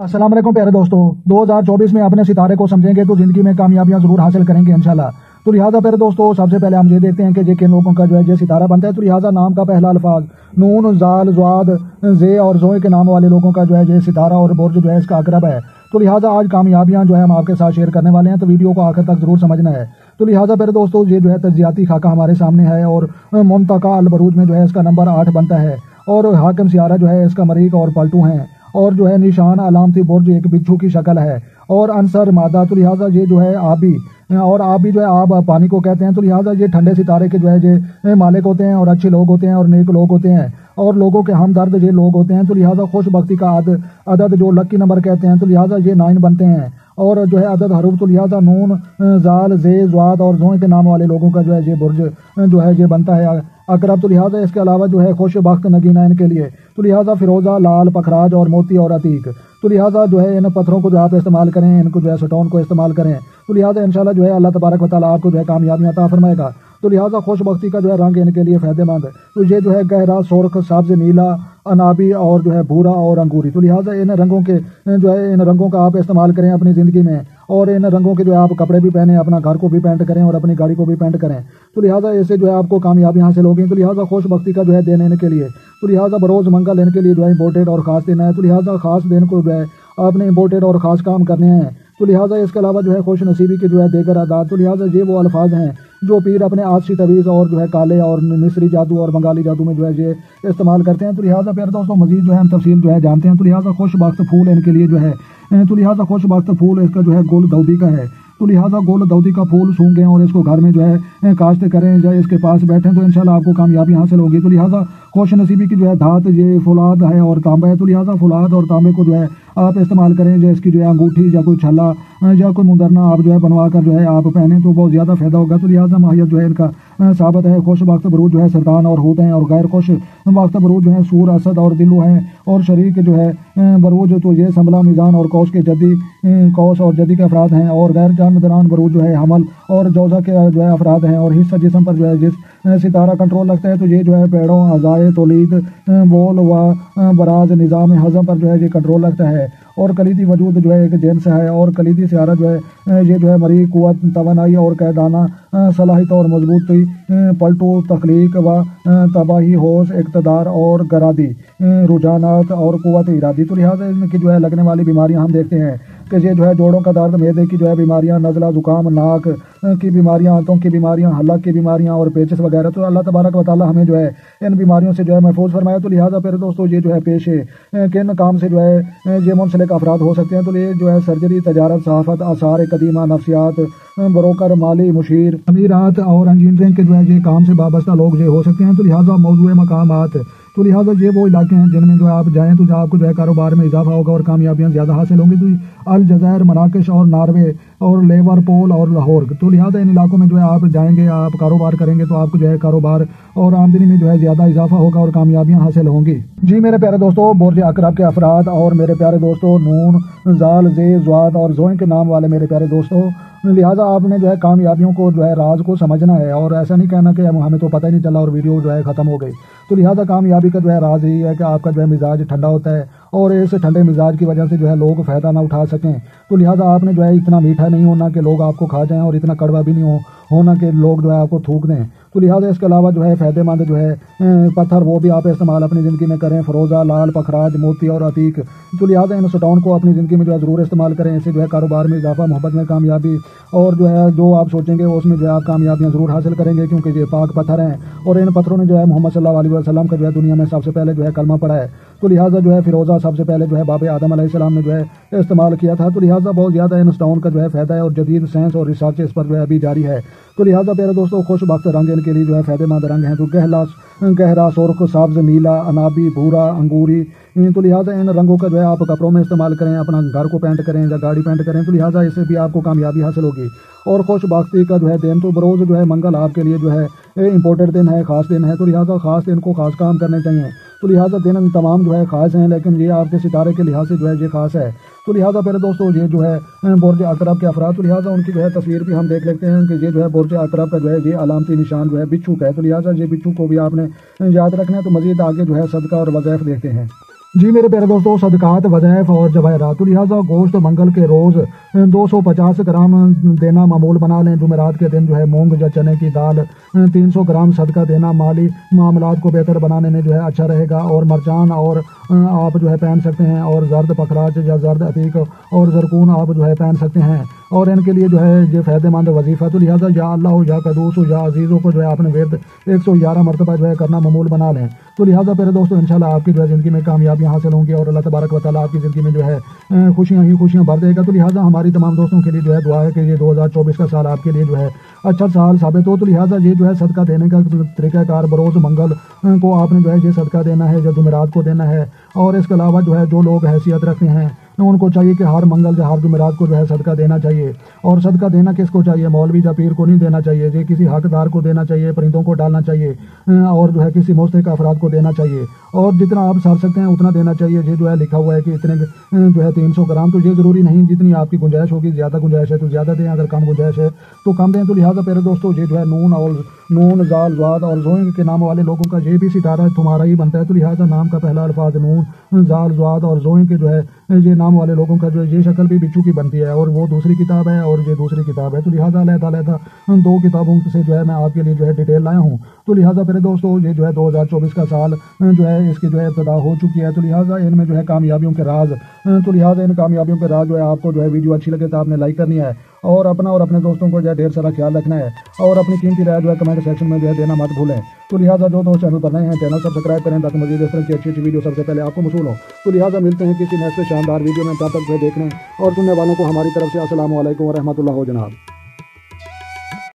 अस्सलाम वालेकुम प्यारे दोस्तों, 2024 में अपने सितारे को समझेंगे तो जिंदगी में कामयाबियां जरूर हासिल करेंगे इंशाल्लाह। तो लिहाजा प्यारे दोस्तों, सबसे पहले हम ये देखते हैं कि ये किन लोगों का जो है ये सितारा बनता है। तो लिहाजा नाम का पहला अल्फाज नून, जाल, ज़्वाद, जे और जोए के नाम वाले लोगों का जो है ये सितारा और बुर्ज जो है इसका अकरब है। तो लिहाजा आज कामयाबियां जो है हम आपके साथ शेयर करने वाले हैं, तो वीडियो को आखिर तक जरूर समझना है। तो लिहाजा प्यारे दोस्तों, ये जो है तज्जियाती खाका हमारे सामने है और मुंतका अल बरूज में जो है इसका नंबर 8 बनता है और हाकिम सियारा जो है इसका मरीक और पलटू हैं और जो है निशान अलामती बुर्ज एक बिच्छू की शक्ल है और अंसर मादा। तो लिहाजा ये जो है आबी और आप भी जो है आप पानी को कहते हैं। तो लिहाजा ये ठंडे सितारे के जो है ये मालिक होते हैं और अच्छे लोग होते हैं और नेक लोग होते हैं और लोगों के हमदर्द ये लोग होते हैं। तो लिहाजा खुशबख्ती का अदद जो लकी नंबर कहते हैं, तो लिहाजा ये 9 बनते हैं और जो है अदद हरूफ। तो लिहाजा नून, जाल, जे, ज़्वाद और जोए के नाम वाले लोगों का जो है ये बुर्ज जो है ये बनता है अकरब। तो लिहाजा इसके अलावा जो है खुशबख्त नगीना इनके लिए। तो लिहाजा फिरोजा, लाल, पखराज और मोती और अतीक। तो लिहाजा जो है इन पत्थरों को जो आप इस्तेमाल करें, इनको जो है स्टोन को इस्तेमाल करें, तो लिहाजा इंशाल्लाह जो है अल्लाह तबारक व तआला आपको जो है कामयाबियां अता फरमाएगा। तो लिहाजा खुशबख्ती का जो है रंग इनके लिए फायदेमंद। तो ये जो है गहरा, सुर्ख, सब्ज, नीला, अनाबी और जो है भूरा और अंगूरी। तो लिहाजा इन रंगों के जो है इन रंगों का आप इस्तेमाल करें अपनी ज़िंदगी में और इन रंगों के जो है आप कपड़े भी पहने, अपना घर को भी पेंट करें और अपनी गाड़ी को भी पेंट करें। तो लिहाजा इससे जो है आपको कामयाबी हासिल होगी। तो लिहाजा खुशबख्ती का जो है दिन इनके लिए। तो लिहाजा बरोज़ मंगल इनके लिए जो है इम्पोर्टेड और ख़ास दिन है। तो लिहाजा ख़ास दिन को जो है आपने इम्पोर्टेड और ख़ास काम करने हैं। तो लिहाजा इसके अलावा जो है खुश नसीबी के जो है देगर आदात। तो लिहाजा ये वो अल्फाज हैं जो पीर अपने आजसी तवीज़ और जो है काले और मिस्री जादू और बंगाली जादू में जो है ये इस्तेमाल करते हैं। तो लिहाजा प्यारे दोस्तों, मजीद जो है हम तफसील जो है जानते हैं। तो लिहाजा खुशबख्त फूल इनके लिए जो है, तो लिहाजा खुशबख्त फूल इसका जो है गुल दऊदी का है। तो लिहाजा गुल दऊदी का फूल सूंघें और इसको घर में जो है काश्त करें या इसके पास बैठें, तो इंशाल्लाह आपको कामयाबी हासिल होगी। तो लिहाजा खुश नसीबी की जो है धात ये फुलाद है और तांबा है। तो लिहाजा फुलाद और तांबे को जो है आप इस्तेमाल करें, जो इसकी जो है अंगूठी या कोई छल्ला या कोई मुंदरना आप जो है बनवा कर जो है आप पहने तो बहुत ज़्यादा फायदा होगा। तो लिहाजा माहियत जो है इनका साबित है। खुश वक्त बरूज जो है सरतान और होते हैं और गैर खुश वक्त बरूज जो है सूर, असद और दिल्लू हैं और शरीक जो है बरूज तो ये संभला, मीज़ान और कौस के जद्दी कौस और जद्दी के अफराद हैं और गैर जानमदान बरूज जो है हमल और जौजा के जो है अफराद हैं और हिस्सा जिस्म पर जो है जिस सितारा कंट्रोल रखता है तो ये जो है पेड़ों, अज़ाए, तौलीद, बोल व बराज, निज़ाम हज़म पर जो है ये कंट्रोल रखता है और कलीदी वजूद जो है एक जिन्स है और कलीदी सियारा जो है ये जो है मरी, कुव्वत, तवानाई और कैदाना, सलाहियत और मजबूती, पलटू, तख्लीक व तबाही, होश, इक़्तिदार और गरादी, रुझानात और कुव्वत इरादी। तो लिहाजा इनकी जो है लगने वाली बीमारियां हम देखते हैं कि ये जो है जोड़ों का दर्द, मैदे की जो है बीमारियां, नज़ला, ज़ुकाम, नाक की बीमारियां, आंतों की बीमारियां, हलक की बीमारियां और पेचिस वगैरह। तो अल्लाह तबारक व तआला हमें जो है इन बीमारियों से जो है महफूज फरमाए। तो लिहाजा फिर दोस्तों ये जो है पेशे किन काम से जो है ये मुंसलिक अफराद हो सकते हैं। तो ये जो है सर्जरी, तजारत, सहाफ़त, आसार कदीमा, नफ्सियात, ब्रोकर, माली, मुशीर, अमीरात और इंजीनियरिंग के जो है ये काम से वाबस्ता लोग ये हो सकते हैं। तो लिहाजा मौजूद मकामात, तो लिहाजा ये वो इलाके हैं जिनमें जो आप जाएँ तो आपको जो है कारोबार में इजाफा होगा और कामयाबियाँ ज़्यादा हासिल होंगी। तो अल जज़ायर, मराकश और नार्वे और लिवरपूल और लाहौर। तो लिहाजा इन इलाकों में जो है आप जाएंगे, आप कारोबार करेंगे तो आपको जो है कारोबार और आमदनी में जो है ज़्यादा इजाफा होगा और कामयाबियाँ हासिल होंगी। जी मेरे प्यारे दोस्तों, बुर्ज अकरब के अफराद और मेरे प्यारे दोस्तों नून, जाल, जे, ज़्वाद और जोए के नाम वाले मेरे प्यारे दोस्तों, लिहाजा आपने जो है कामयाबियों को जो है राज को समझना है और ऐसा नहीं कहना कि हमें तो पता ही नहीं चला और वीडियो जो है ख़त्म हो गई। तो लिहाजा कामयाबी का जो है राज यही है कि आपका जो है मिजाज ठंडा होता है और इस ठंडे मिजाज की वजह से जो है लोग फ़ायदा ना उठा सकें। तो लिहाजा आपने जो है इतना मीठा नहीं होना कि लोग आपको खा जाएं और इतना कड़वा भी नहीं होना कि लोग जो है आपको थूक दें। तो लिहाजा इसके अलावा जो है फ़ायदेमंद जो है पत्थर वो भी आप इस्तेमाल अपनी ज़िंदगी में करें, फ़रोज़ा, लाल, पखराज, मोती और अतीक। तो लिहाजा इन स्टोन को अपनी ज़िंदगी में जो है ज़रूर इस्तेमाल करें। इससे जो है कारोबार में इजाफा, मोहब्बत में कामयाबी और जो है जो आप सोचेंगे उसमें जो है आप कामयाबियाँ ज़रूर हासिल करेंगे क्योंकि ये पाक पत्थर हैं और इन पत्थरों ने जो है मोहम्मद सल्लल्लाहु अलैहि वसल्लम का जो है दुनिया में सबसे पहले जो है कलमा पढ़ा है। तो लिहाजा जो है फिरोज़ा सबसे पहले जो है बाबे आदम अलैहिस्सलाम ने जो है इस्तेमाल किया था। तो लिहाजा बहुत ज़्यादा इन स्टोन का जो है फ़ायदा है और जदीद साइंस और रिसर्च इस पर जो है अभी जारी है। तो लिहाजा प्यारे दोस्तों, खुशबख्त रंग इनके लिए जो है फ़ायदेमंद रंग हैं। तो गहरा, सुर्ख, सब्ज, नीला, अनाबी, भूरा, अंगूरी। तो लिहाजा इन रंगों का जो है आप कपड़ों में इस्तेमाल करें, अपना घर को पेंट करें या गाड़ी पेंट करें। तो लिहाजा इससे भी आपको कामयाबी हासिल होगी और खुशबख्ती का जो है दिन तो बरोज़ जो है मंगल आपके लिए जो है इम्पोर्टेड दिन है, ख़ास दिन है। तो लिहाजा ख़ास दिन को ख़ास काम करने चाहिए। तो लिहाजा दिन तमाम जो है ख़ास हैं लेकिन ये आपके सितारे के लिहाज से जो है ये ख़ास है। तो लिहाजा मेरे दोस्तों ये जो है बुर्ज अकरब के अफराद, तो लिहाजा उनकी जो है तस्वीर भी हम देख लेते हैं कि ये जो है बुर्ज अकरब का जो है ये अलामती निशान जो है बिच्छू का है। तो लिहाजा ये बिच्छू को भी आपने याद रखना है। तो मज़ीद आगे जो है सदका और वज़ाइफ देखते हैं। جی میرے پیارے دوستوں، صدقات، وظائف اور جواہرات، تو لہٰذا گوشت منگل کے روز 250 گرام دینا معمول بنا لیں۔ جمعرات کے دن جو ہے مونگ یا چنے کی دال 300 گرام صدقہ دینا مالی معاملات کو بہتر بنانے میں جو ہے اچھا رہے گا۔ اور مرجان اور آپ جو ہے پہن سکتے ہیں، اور زرد پخراج یا زرد عتیق اور زرکون آپ جو ہے پہن سکتے ہیں، اور ان کے لیے جو ہے یہ فائدہ مند وظیفہ، تو لہٰذا یا اللہ ہو یا قدوس ہو یا عزیزوں کو جو ہے اپنے ورد 111 مرتبہ جو ہے کرنا معمول بنا لیں۔ تو لہٰذا پیارے دوستوں، انشاءاللہ آپ کی جو ہے زندگی میں کامیابیاں حاصل ہوں گی، اور اللہ تبارک و تعالیٰ آپ کی زندگی میں جو ہے خوشیاں ہی خوشیاں بھر دے گا۔ تو لہٰذا ہماری تمام دوستوں کے لیے جو ہے دعا ہے کہ یہ 2024 کا سال آپ کے لیے جو ہے اچھا سال ثابت ہو۔ تو لہٰذا یہ جو ہے صدقہ دینے کا طریقہ کار، بروز منگل کو آپ نے جو ہے یہ صدقہ دینا ہے، یا جمعرات کو دینا ہے، اور اس کے علاوہ جو ہے جو لوگ حیثیت رکھتے ہیں ان کو چاہیے کہ ہر منگل یا ہر جمعرات کو جو ہے صدقہ دینا چاہیے۔ اور صدقہ دینا کس کو چاہیے؟ مولوی یا پیر کو نہیں دینا چاہیے، یہ کسی حقدار کو دینا چاہیے، پرندوں کو ڈالنا چاہیے، اور جو ہے کسی مستحق افراد کو دینا چاہیے، اور جتنا آپ سر سکتے ہیں اتنا دینا چاہیے۔ یہ جو ہے لکھا ہوا ہے کہ اتنے جو ہے 300 گرام، تو یہ ضروری نہیں، جتنی آپ کی گنجائش ہوگی، زیادہ گنجائش ہے تو زیادہ دیں، اگر کم گنجائش ہے تو کم دیں۔ تو لہٰذا پیارے دوستوں، یہ جو ہے نون، زال، زواد اور زوئیں کے نام والے لوگوں کا یہ بھی ستارہ تمہارا ہی بنتا ہے۔ تو لہٰذا نام کا پہلا الفاظ نون، زال، زواد اور زوئیں کے جو ہے یہ نام والے لوگوں کا جو ہے یہ شکل بھی بچھو کی بنتی ہے، اور وہ دوسری کتاب ہے اور یہ دوسری کتاب ہے۔ تو لہٰذا علیحدہ دو کتابوں سے جو ہے میں آپ کے لیے جو ہے ڈیٹیل لایا ہوں۔ تو لہٰذا میرے دوستوں، یہ جو ہے 2024 کا سال جو ہے اس کی جو ہے ابتدا ہو چکی ہے۔ تو لہٰذا ان میں جو ہے کامیابیوں کے راز، تو لہٰذا ان کامیابیوں کے راز جو ہے آپ کو جو ہے ویڈیو اچھی لگے تو آپ نے لائک کرنی ہے، اور اپنا اور اپنے دوستوں کو جو ہے ڈھیر سارا خیال رکھنا ہے، اور اپنی قیمتی رائے جو ہے کمنٹ سیکشن میں جو ہے دینا مت بھولیں۔ تو لہٰذا جو دوست چینل پر نئے ہیں چینل سبسکرائب کریں تاکہ مزید اس طرح کی اچھی ویڈیو سب سے پہلے آپ کو موصول ہو۔ تو لہٰذا ملتے ہیں کسی نیکسٹ شاندار ویڈیو میں، تب تک دیکھنے اور سننے والوں کو ہماری طرف سے السلام علیکم ورحمۃ اللہ جناب۔